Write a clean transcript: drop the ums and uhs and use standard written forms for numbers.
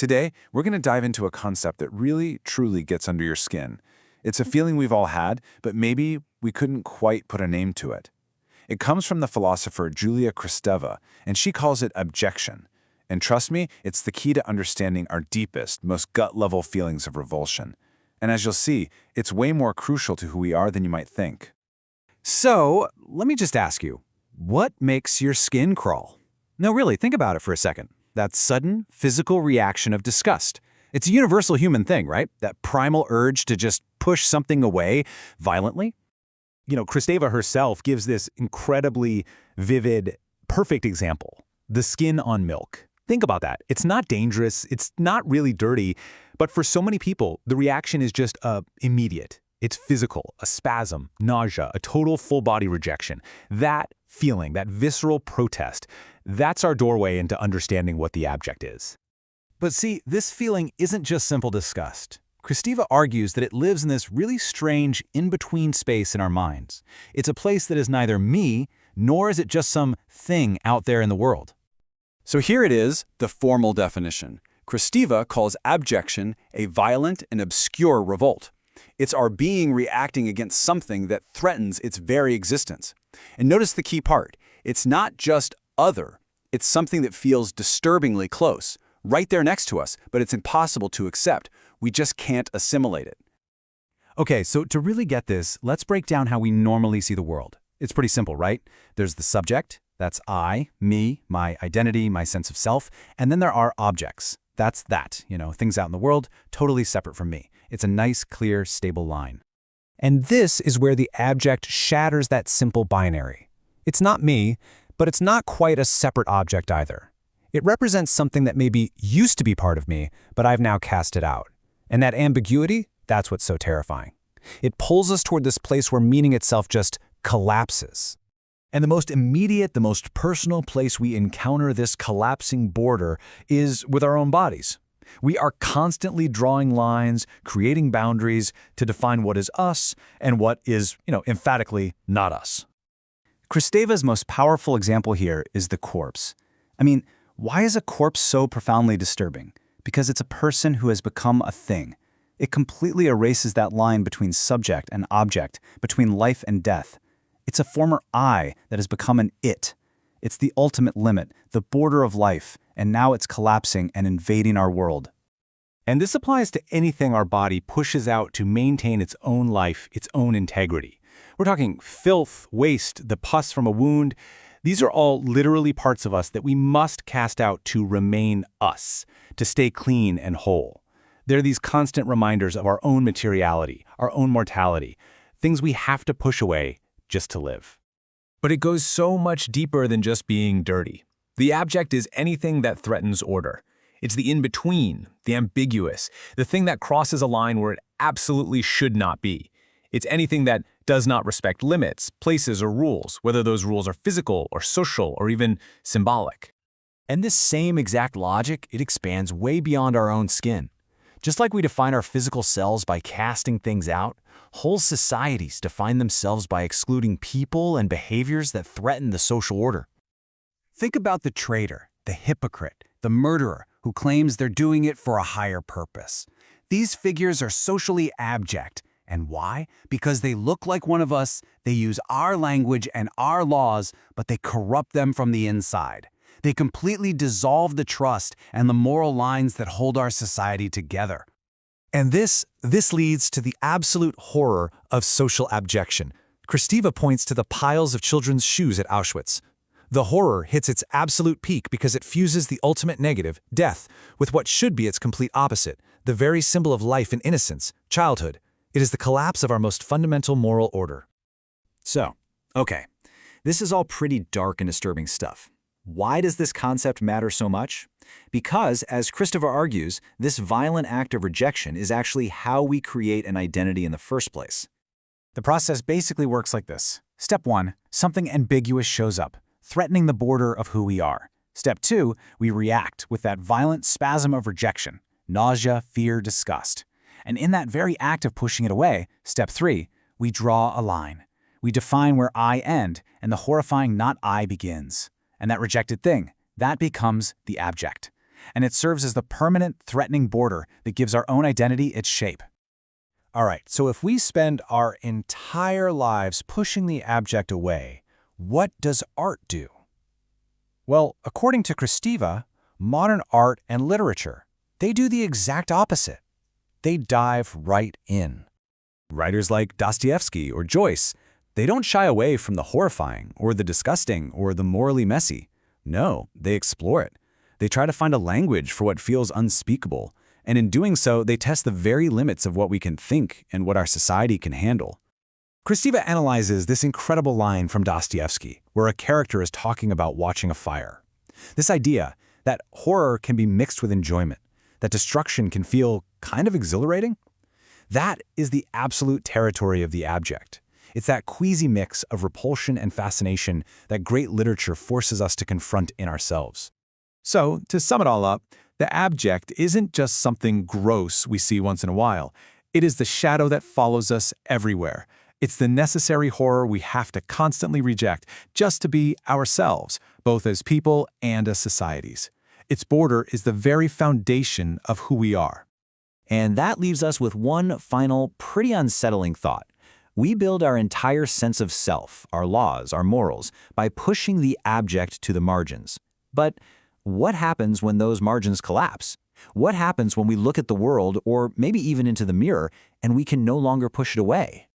Today, we're going to dive into a concept that really, truly gets under your skin. It's a feeling we've all had, but maybe we couldn't quite put a name to it. It comes from the philosopher Julia Kristeva, and she calls it abjection. And trust me, it's the key to understanding our deepest, most gut-level feelings of revulsion. And as you'll see, it's way more crucial to who we are than you might think. So, let me just ask you, what makes your skin crawl? No, really, think about it for a second. That sudden, physical reaction of disgust. It's a universal human thing, right? That primal urge to just push something away violently. Kristeva herself gives this incredibly vivid, perfect example. The skin on milk. Think about that. It's not dangerous. It's not really dirty. But for so many people, the reaction is just immediate. It's physical, a spasm, nausea, a total full-body rejection. That feeling, that visceral protest, that's our doorway into understanding what the abject is. But see, this feeling isn't just simple disgust. Kristeva argues that it lives in this really strange in-between space in our minds. It's a place that is neither me, nor is it just some thing out there in the world. So here it is, the formal definition. Kristeva calls abjection a violent and obscure revolt. It's our being reacting against something that threatens its very existence. And notice the key part. It's not just other. It's something that feels disturbingly close, right there next to us, but it's impossible to accept. We just can't assimilate it. Okay, so to really get this, let's break down how we normally see the world. It's pretty simple, right? There's the subject, that's I, me, my identity, my sense of self, and then there are objects. That's that, things out in the world, totally separate from me. It's a nice, clear, stable line. And this is where the abject shatters that simple binary. It's not me, but it's not quite a separate object either. It represents something that maybe used to be part of me, but I've now cast it out. And that ambiguity, that's what's so terrifying. It pulls us toward this place where meaning itself just collapses. And the most immediate, the most personal place we encounter this collapsing border is with our own bodies. We are constantly drawing lines, creating boundaries to define what is us and what is, emphatically not us. Kristeva's most powerful example here is the corpse. Why is a corpse so profoundly disturbing? Because it's a person who has become a thing. It completely erases that line between subject and object, between life and death. It's a former I that has become an it. It's the ultimate limit, the border of life, and now it's collapsing and invading our world. And this applies to anything our body pushes out to maintain its own life, its own integrity. We're talking filth, waste, the pus from a wound. These are all literally parts of us that we must cast out to remain us, to stay clean and whole. They're these constant reminders of our own materiality, our own mortality, things we have to push away just to live. But it goes so much deeper than just being dirty. The abject is anything that threatens order. It's the in-between, the ambiguous, the thing that crosses a line where it absolutely should not be. It's anything that does not respect limits, places, or rules, whether those rules are physical or social or even symbolic. And this same exact logic, it expands way beyond our own skin. Just like we define our physical selves by casting things out, whole societies define themselves by excluding people and behaviors that threaten the social order. Think about the traitor, the hypocrite, the murderer who claims they're doing it for a higher purpose. These figures are socially abject. And why? Because they look like one of us, they use our language and our laws, but they corrupt them from the inside. They completely dissolve the trust and the moral lines that hold our society together. And this leads to the absolute horror of social abjection. Kristeva points to the piles of children's shoes at Auschwitz. The horror hits its absolute peak because it fuses the ultimate negative, death, with what should be its complete opposite, the very symbol of life and innocence, childhood. It is the collapse of our most fundamental moral order. So, okay, this is all pretty dark and disturbing stuff. Why does this concept matter so much? Because, as Kristeva argues, this violent act of rejection is actually how we create an identity in the first place. The process basically works like this. Step 1, something ambiguous shows up, threatening the border of who we are. Step 2, we react with that violent spasm of rejection, nausea, fear, disgust. And in that very act of pushing it away, step 3, we draw a line. We define where I end and the horrifying not I begins. And that rejected thing, that becomes the abject. and it serves as the permanent, threatening border that gives our own identity its shape. All right, so if we spend our entire lives pushing the abject away, what does art do? Well, according to Kristeva, modern art and literature, they do the exact opposite. They dive right in. Writers like Dostoevsky or Joyce, they don't shy away from the horrifying or the disgusting or the morally messy. No, they explore it. They try to find a language for what feels unspeakable, and in doing so, they test the very limits of what we can think and what our society can handle. Kristeva analyzes this incredible line from Dostoevsky, where a character is talking about watching a fire. This idea that horror can be mixed with enjoyment, that destruction can feel kind of exhilarating, that is the absolute territory of the abject. It's that queasy mix of repulsion and fascination that great literature forces us to confront in ourselves. So, to sum it all up, the abject isn't just something gross we see once in a while. It is the shadow that follows us everywhere. It's the necessary horror we have to constantly reject just to be ourselves, both as people and as societies. Its border is the very foundation of who we are. And that leaves us with one final, pretty unsettling thought. We build our entire sense of self, our laws, our morals, by pushing the abject to the margins. But what happens when those margins collapse? What happens when we look at the world, or maybe even into the mirror, and we can no longer push it away?